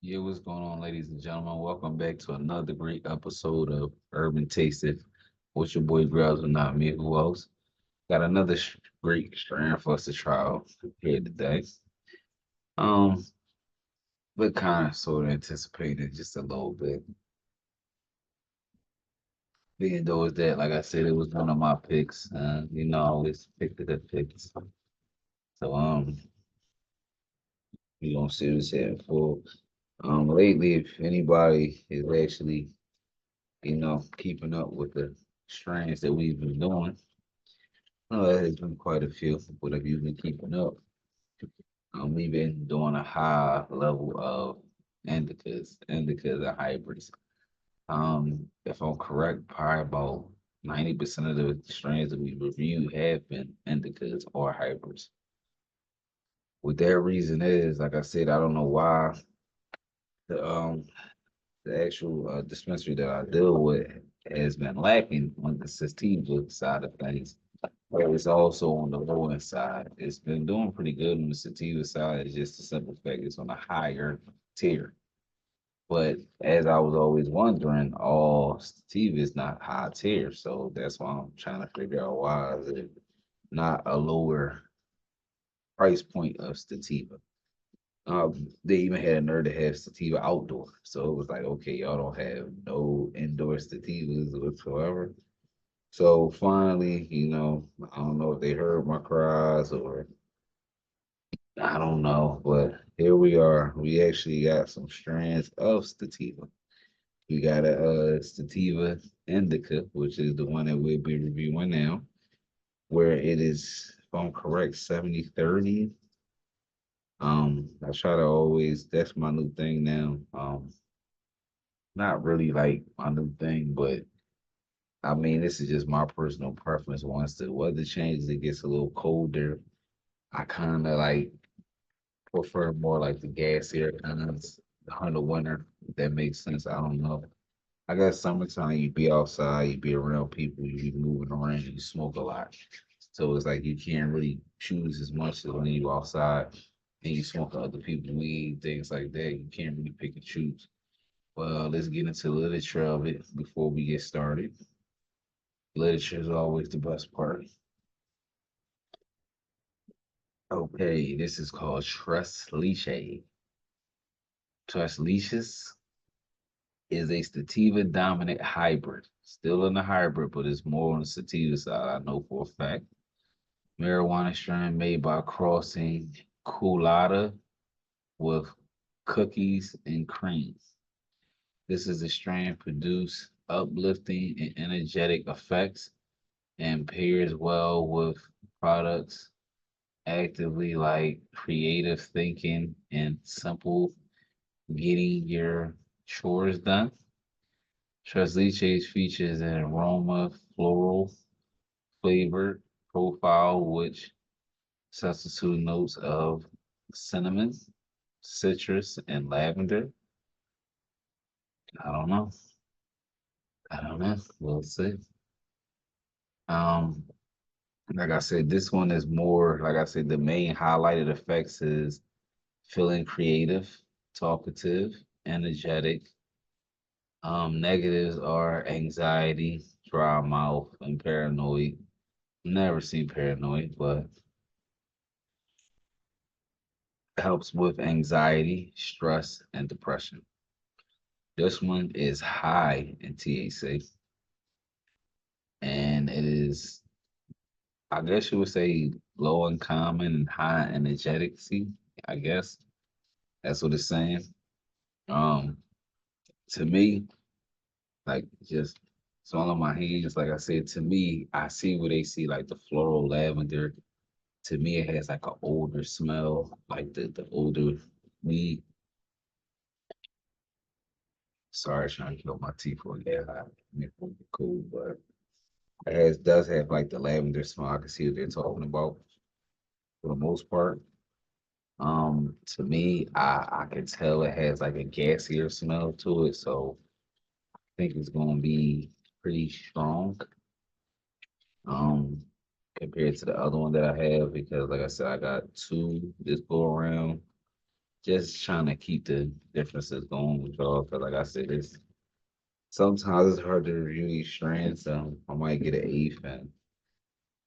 Yeah, what's going on, ladies and gentlemen? Welcome back to another great episode of Urban Tasted with your boy Grubs and not me, who else? Got another great strand for us to try out here today. Um, but kind of sort of anticipated just a little bit. Being though is that, like I said, it was one of my picks. I always pick the picks. So we gonna see what's here for. Lately, if anybody is actually, keeping up with the strains that we've been doing. There has been quite a few, but if you've been keeping up, we've been doing a high level of indicas and hybrids. If I'm correct, probably about 90% of the strains that we reviewed have been indicas or hybrids. What that reason is, like I said, I don't know why the the actual dispensary that I deal with has been lacking on the sativa side of things. But it's also on the low end side. It's been doing pretty good on the sativa side. It's just the simple fact it's on a higher tier. But as I was always wondering, all sativa is not high tier. So that's why I'm trying to figure out why is it not a lower price point of sativa. They even had a nerve to have sativa outdoor. So it was like, okay, y'all don't have no indoor sativas whatsoever. So finally, I don't know if they heard my cries or I don't know, but here we are. We actually got some strands of sativa. We got a sativa indica, which is the one that we'll be reviewing now, where it is, if I'm correct, 70/30. I try to always, that's my new thing now. Not really like my new thing, but I mean, this is just my personal preference. Once the weather changes, it gets a little colder. I kind of like prefer more like the gassier kinds in the winter. If that makes sense. I don't know. I guess summertime you be outside, you be around people, you be moving around, you smoke a lot. So it's like you can't really choose as much as when you outside and you smoke other people weed, things like that. You can't really pick and choose. Well, let's get into the literature of it before we get started. Literature is always the best part. Okay, this is called Tres Leches. Tres Leches is a sativa dominant hybrid. Still in the hybrid, but it's more on the sativa side, I know for a fact. Marijuana strain made by crossing culata with cookies and cream. This is a strain produce uplifting and energetic effects and pairs well with products actively like creative thinking and simple getting your chores done. Tres Leches features an aroma floral flavored profile which substitute notes of cinnamon, citrus, and lavender. I don't know. I don't know. We'll see. Um, like I said, this one is more, like I said, the main highlighted effects is feeling creative, talkative, energetic. Negatives are anxiety, dry mouth, and paranoid. Never seen paranoid, but helps with anxiety, stress, and depression. This one is high in THC, and it is, I guess you would say, low in common and high in energeticity. I guess that's what it's saying. Um, to me, like just swallowing my hands, like I said, to me, I see where they see like the floral lavender. To me, it has like an older smell, like the older weed. Sorry, trying to kill my teeth for yeah, it would be cool, but it does have like the lavender smell. I can see what they're talking about for the most part. To me, I can tell it has like a gassier smell to it, so I think it's gonna be pretty strong. Um, Compared to the other one that I have, because like I said, I got two this go around. just trying to keep the differences going with y'all. Cause like I said, it's sometimes it's hard to review these strands. I might get an eighth and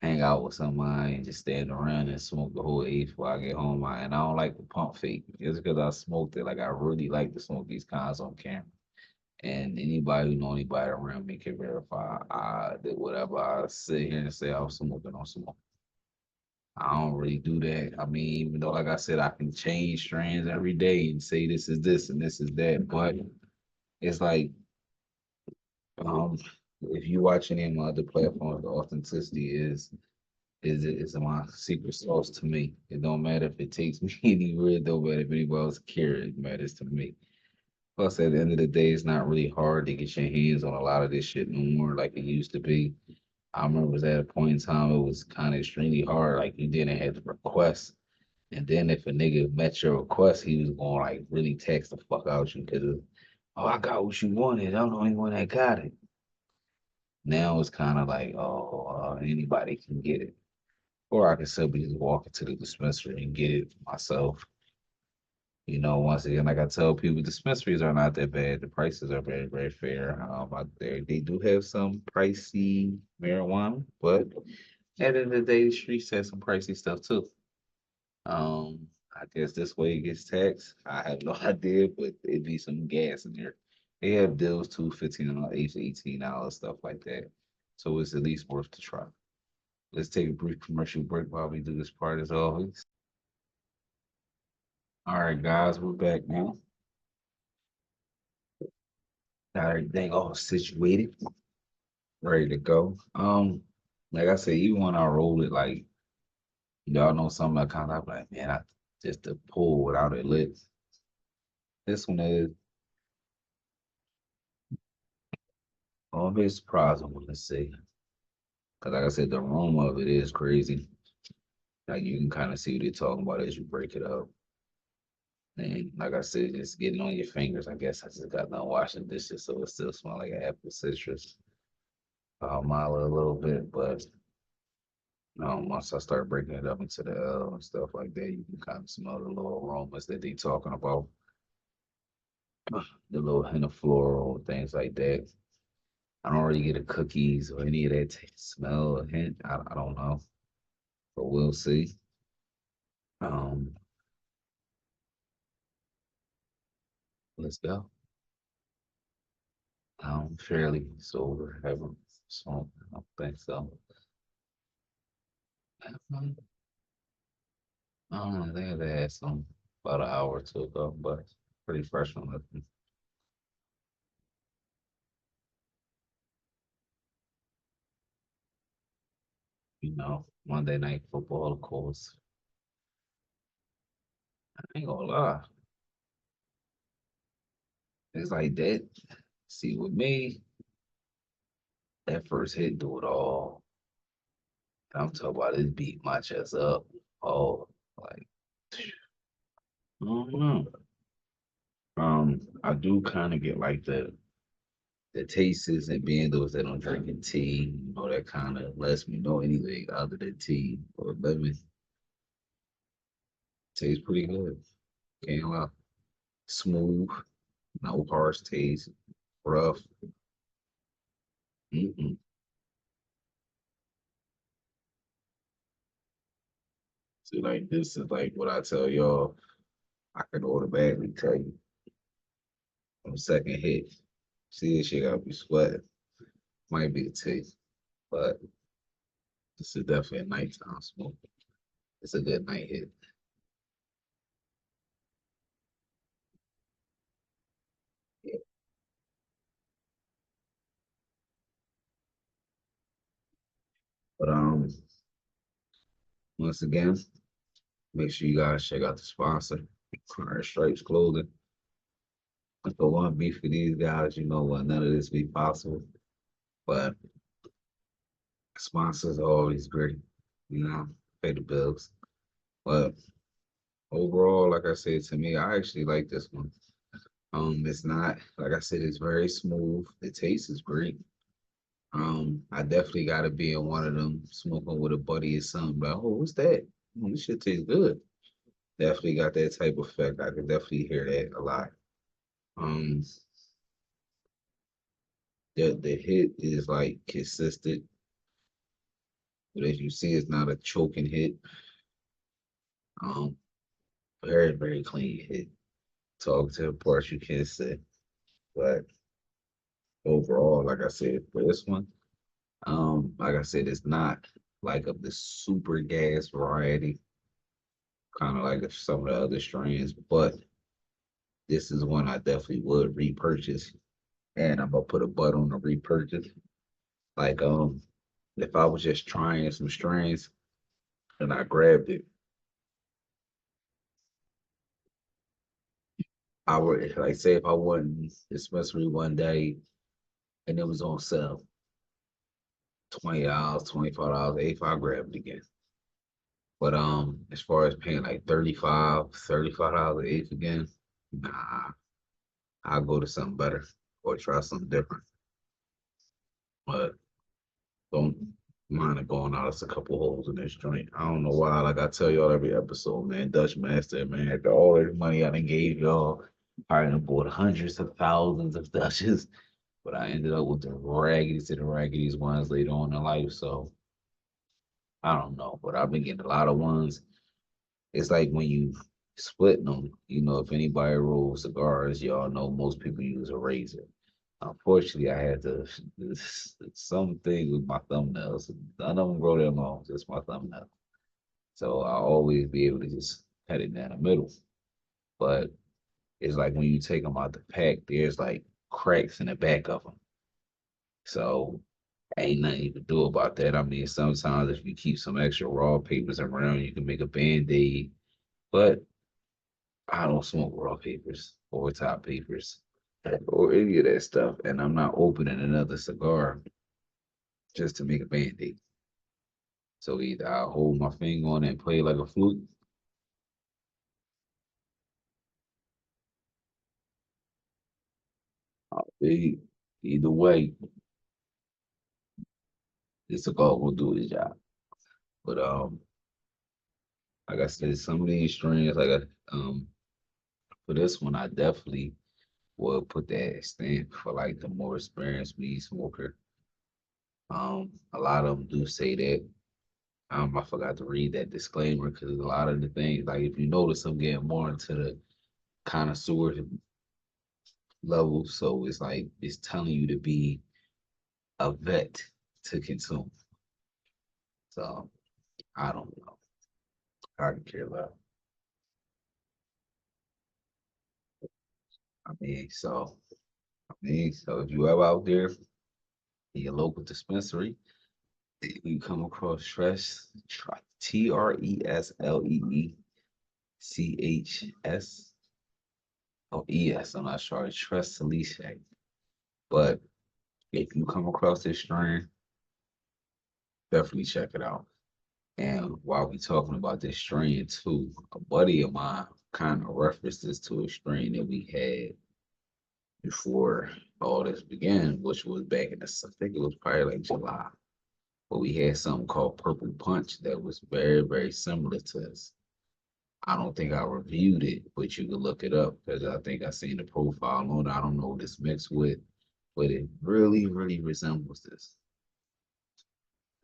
hang out with somebody and just stand around and smoke the whole eighth while I get home. And I don't like the pump fake. Just because I smoked it, like I really like to smoke these kinds on camera. And anybody who know anybody around me can verify I did whatever I sit here and say I was smoking on smoke. I don't really do that. I mean, even though, like I said, I can change strands every day and say this is this and this is that, but it's like um, if you watch any of my other platforms, the authenticity is my secret sauce to me. It don't matter if it takes me anywhere. It don't matter if anybody else cares. It matters to me. Plus, at the end of the day, it's not really hard to get your hands on a lot of this shit no more like it used to be. I remember it was at a point in time it was kind of extremely hard. Like you didn't have to request. And then if a nigga met your request, he was gonna like really text the fuck out you because oh I got what you wanted. I'm the only one that got it. Now it's kind of like oh anybody can get it, or I can simply just walk into the dispensary and get it myself. Once again, like I tell people, dispensaries are not that bad. The prices are very, very fair out there. They do have some pricey marijuana, but at the end of the day, the streets have some pricey stuff too. I guess this way it gets taxed. I have no idea, but it'd be some gas in there. They have deals too, $15, $18, stuff like that. So it's at least worth the try. Let's take a brief commercial break while we do this part as always. All right, guys, we're back now. Got everything all situated, ready to go. Like I said, even when I roll it, like y'all know some of the kind of like, man, I just to pull without it lit. This one is a bit surprising one to see. Cause like I said, the aroma of it is crazy. Like you can kind of see what they're talking about as you break it up. And like I said, just getting on your fingers. I guess I just got done washing dishes, so it still smell like an apple citrus. Mild a little bit, but once I start breaking it up into the L and stuff like that, you can kind of smell the little aromas that they talking about, the little hint of floral, things like that. I don't really get a cookies or any of that smell or hint. I don't know, but we'll see. Um, let's go. I'm fairly sober. Haven't smoked. I don't think so. I don't know. They had some about an hour or two ago, but pretty fresh one looking. Monday night football, of course. I ain't gonna lie. It's like that. See, with me, that first hit do it all. I'm talking about this beat my chest up. Oh, like, I don't know. I do kind of get like the tastes and being those that don't drinking tea, that kind of lets me know anything other than tea or lemon. Tastes pretty good. Can't lie. Smooth, no harsh taste, rough. Mm-mm. See, like this is like what I tell y'all. I can automatically tell you on second hit. See, this shit gotta be sweating. Might be the taste, but this is definitely a nighttime smoke. It's a good night hit. Yeah. But once again, make sure you guys check out the sponsor, Current Stripes Clothing. If it wasn't be for these guys, none of this be possible. But sponsors are always great, pay the bills. But overall, like I said, to me, I actually like this one. It's not like I said, it's very smooth. The taste is great. I definitely gotta be in one of them smoking with a buddy or something. But oh, what's that? This shit tastes good. Definitely got that type of effect. I can definitely hear that a lot. Um, the hit is like consistent, but as you see, it's not a choking hit. Um, very, very clean hit. Talk to the parts you can't say. But overall, like I said, for this one, like I said, it's not like of the super gas variety, kind of like some of the other strains, but this is one I definitely would repurchase. And I'm gonna put a butt on the repurchase. Like, if I was just trying some strains and I grabbed it, I would like say if I wasn't dispensary one day and it was on sale, $20, $25, 85, grab it again. But as far as paying like 35 $35 an eighth again, nah, I'll go to something better or try something different. But don't mind it going out. It's a couple holes in this joint. I don't know why. Like I tell y'all every episode, man, Dutch Master, man, after all this money I done gave y'all, I done bought hundreds of thousands of Dutches, but I ended up with the raggediest of the raggediest ones later on in life. So I don't know, but I've been getting a lot of ones. It's like when you splitting them, if anybody rolls cigars, y'all know most people use a razor. Unfortunately, I had to something with my thumbnails. None of them grow that long, just my thumbnail. So I always be able to just cut it down the middle. But it's like when you take them out the pack, there's like cracks in the back of them. So ain't nothing you can do about that. I mean, sometimes if you keep some extra raw papers around, you can make a band-aid. But I don't smoke raw papers or top papers or any of that stuff. And I'm not opening another cigar just to make a band-aid. So either I hold my finger on it and play like a flute. e- Either way, this cigar will do its job. But like I said, some of these strains, for this one, I definitely will put that stamp for like the more experienced weed smoker. A lot of them do say that. I forgot to read that disclaimer because a lot of the things, like if you notice, I'm getting more into the connoisseur level, so it's like it's telling you to be a vet to consume. So I don't know. I can care less. So if you ever out there in your local dispensary, you come across Treslechs. Oh, ES, I'm not sure. Tres Leches. But if you come across this strain, definitely check it out. And while we talking about this strain too, a buddy of mine kind of referenced this to a strain that we had before all this began, which was back in I think it was probably like July. But we had something called Purple Punch that was very, very similar to this. I don't think I reviewed it, but you can look it up because I think I seen the profile on it. I don't know what it's mixed with, but it really, really resembles this.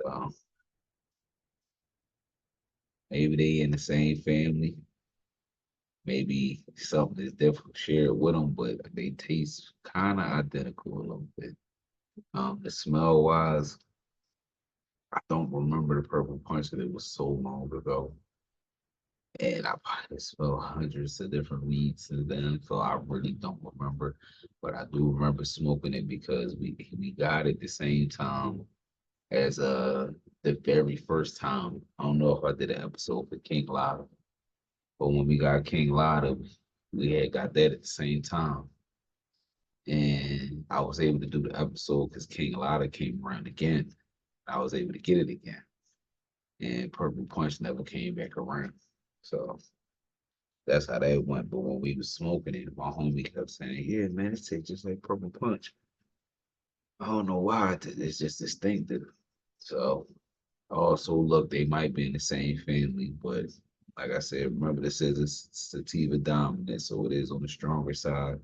Um, Maybe they in the same family. Maybe something is different shared with them, but they taste kind of identical a little bit. The smell wise, I don't remember the purple punch that it was so long ago. And I probably smelled hundreds of different weeds since then, so I really don't remember. But I do remember smoking it because we got it the same time as the very first time. I don't know if I did an episode for King Lada, but when we got King Lada, we had got that at the same time. And I was able to do the episode because King Lada came around again. I was able to get it again. And Purple Punch never came back around. So that's how that went. But when we was smoking it, my homie kept saying, "Yeah, man, it tastes just like Purple Punch." I don't know why. It's just distinctive. So also look, they might be in the same family, but Like I said, remember this is a sativa dominant, so it is on the stronger side.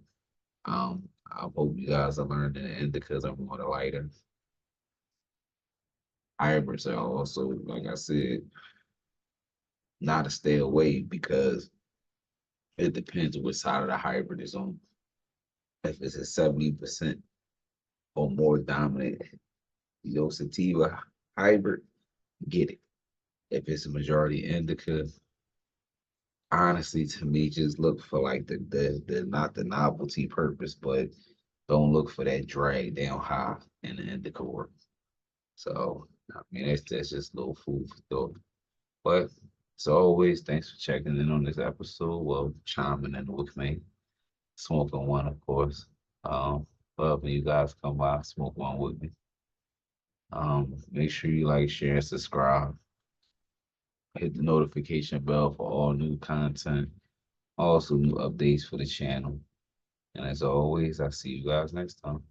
I hope you guys are learning the indicas are more the lighter. Hybrids are also, like I said, not to stay away because it depends which side of the hybrid is on. If it's a 70% or more dominant, sativa hybrid, get it. If it's a majority indica, honestly, to me, just look for like the not the novelty purpose, but don't look for that drag down high in the indica work. So I mean, that's just a little food for thought. But as always, thanks for checking in on this episode. Well, chiming in with me, smoking one, of course. Love when you guys come by, smoke one with me. Make sure you like, share, and subscribe. Hit the notification bell for all new content, also new updates for the channel. And as always, I'll see you guys next time.